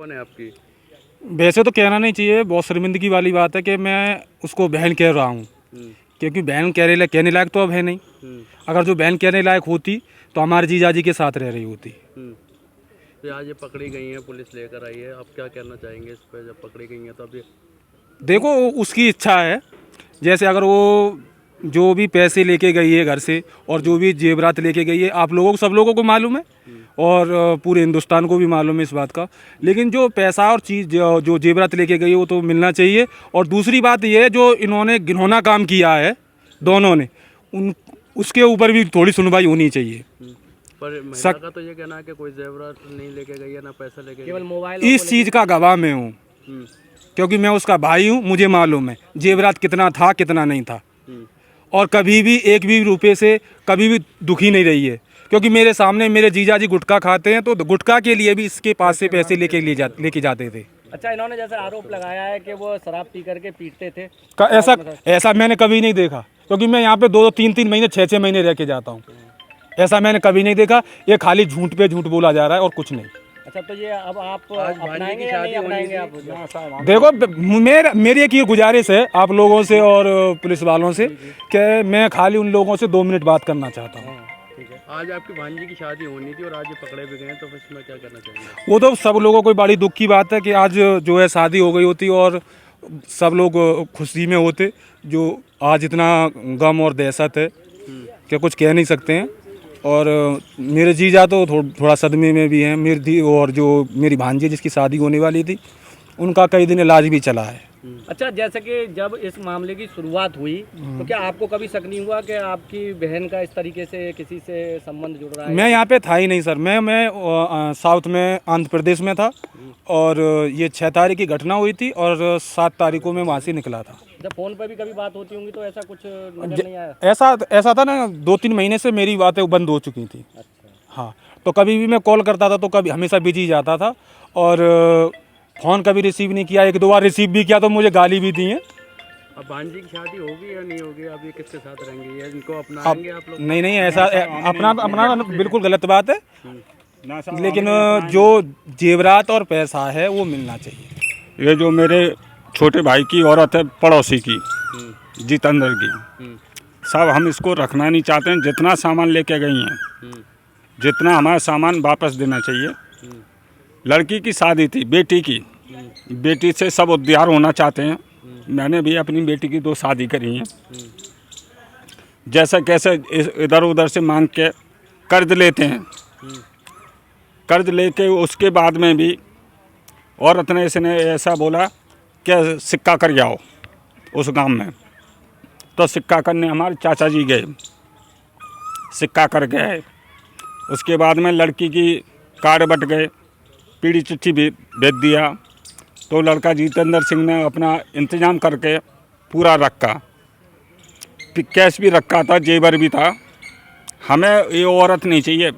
कौन है आपकी? वैसे तो कहना नहीं चाहिए, बहुत शर्मिंदगी वाली बात है कि मैं उसको बहन कह रहा हूँ, क्योंकि बहन कहने लायक तो अब है नहीं। अगर जो बहन कहने लायक होती तो हमारे जीजाजी के साथ रह रही होती। तो आज ये पकड़ी गई हैं, पुलिस लेकर आई है, आप क्या कहना चाहेंगे इस पर? जब पकड़ी गई हैं तो अब ये देखो उसकी इच्छा है, जैसे अगर वो जो भी पैसे लेके गई है घर से और जो भी जेवरात लेके गई है, आप लोगों को सब लोगों को मालूम है और पूरे हिंदुस्तान को भी मालूम है इस बात का। लेकिन जो पैसा और चीज़ जो जेवरात लेके गई है वो तो मिलना चाहिए। और दूसरी बात ये है, जो इन्होंने घिनौना काम किया है दोनों ने, उसके ऊपर भी थोड़ी सुनवाई होनी चाहिए। पर महिला का तो ये कहना है कि कोई जेवरात नहीं लेके गई है, ना पैसा लेके केवल मोबाइल। इस चीज़ का गवाह मैं हूँ, क्योंकि मैं उसका भाई हूँ, मुझे मालूम है जेवरात कितना था कितना नहीं था। और कभी भी एक भी रुपये से कभी भी दुखी नहीं रही है, क्योंकि मेरे सामने मेरे जीजाजी गुटखा खाते हैं तो गुटखा के लिए भी इसके पास से पैसे लेके जाते थे। अच्छा, इन्होंने जैसे आरोप लगाया है कि वो शराब पी करके पीटते थे, ऐसा मैंने कभी नहीं देखा, क्योंकि मैं यहाँ पे 2-3 महीने 6 महीने रह के जाता हूँ। ऐसा मैंने कभी नहीं देखा। ये खाली झूठ पे झूठ बोला जा रहा है और कुछ नहीं। अच्छा, तो ये अब आप अपनाएंगे या नहीं अपनाएंगे? आप देखो, मेरी एक ये गुजारिश है आप लोगों से और पुलिस वालों से कि मैं खाली उन लोगों से 2 मिनट बात करना चाहता हूँ। आज आपकी भांजी की शादी होनी थी और आज ये पकड़े भी गए, तो इसमें क्या करना चाहेंगे? वो तो सब लोगों को बड़ी दुख की बात है कि आज जो है शादी हो गई होती और सब लोग खुशी में होते। जो आज इतना गम और दहशत है कि कुछ कह नहीं सकते हैं। और मेरे जीजा तो थोड़ा सदमे में भी हैं। मेरी और जो मेरी भांजी जिसकी शादी होने वाली थी, उनका कई दिन इलाज भी चला है। अच्छा, जैसे कि जब इस मामले की शुरुआत हुई तो क्या आपको कभी शक नहीं हुआ कि आपकी बहन का इस तरीके से किसी से संबंध जुड़ रहा है? मैं यहाँ पे था ही नहीं सर। मैं साउथ में आंध्र प्रदेश में था और ये 6 तारीख की घटना हुई थी और 7 तारीख को मैं वहाँ से निकला था। जब फोन पर भी कभी बात होती होंगी तो ऐसा कुछ नजर नहीं आया? ऐसा था ना, 2-3 महीने से मेरी बातें बंद हो चुकी थी। अच्छा। हाँ, तो कभी भी मैं कॉल करता था तो कभी हमेशा बिजी जाता था और फ़ोन कभी रिसीव नहीं किया। 1-2 बार रिसीव भी किया तो मुझे गाली भी दी है। अब भांजी की शादी होगी या नहीं होगी? अब ये किसके साथ रहेंगे? इनको अपनाएंगे आप लोग? नहीं, ऐसा अपना बिल्कुल गलत बात है। लेकिन जो जेवरात और पैसा है वो मिलना चाहिए। ये जो मेरे छोटे भाई की औरत है, पड़ोसी की, जितेंद्र की, सब हम इसको रखना नहीं चाहते हैं। जितना सामान लेके गई हैं, जितना हमारा सामान वापस देना चाहिए। लड़की की शादी थी, बेटी की, बेटी से सब उद्धार होना चाहते हैं। मैंने भी अपनी बेटी की 2 शादी करी हैं। जैसे कैसे इधर उधर से मांग के कर्ज लेते हैं, कर्ज लेके उसके बाद में भी औरत ने इसने ऐसा बोला कि सिक्का कर जाओ उस गांव में। तो सिक्का करने हमारे चाचा जी गए, सिक्का कर गए। उसके बाद में लड़की की कार्ड बट गए, पीढ़ी चिट्ठी भी भेज दिया। तो लड़का जितेंद्र सिंह ने अपना इंतज़ाम करके पूरा रखा, कैश भी रखा था, जेवर भी था। हमें ये औरत नहीं चाहिए,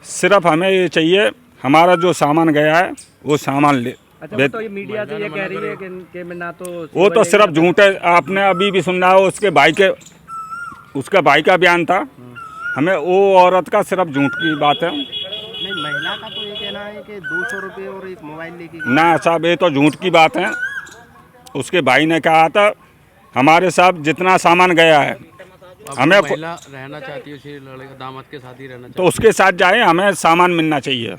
सिर्फ हमें ये चाहिए हमारा जो सामान गया है वो सामान ले। अच्छा, तो ये मीडिया से ये कह रही है कि मैं ना तो वो तो सिर्फ झूठ है। आपने अभी भी सुना हो उसके भाई का बयान था। हमें वो औरत का सिर्फ झूठ की बात है। नहीं, महिला का तो ये कहना है कि 200 रुपये और एक मोबाइल लेके ना साहब, ये तो झूठ की बात है। उसके भाई ने कहा था हमारे साथ जितना सामान गया है हमें महिला रहना चाहती है, उसी लड़के दामाद के साथ ही रहना तो उसके साथ जाए, हमें सामान मिलना चाहिए।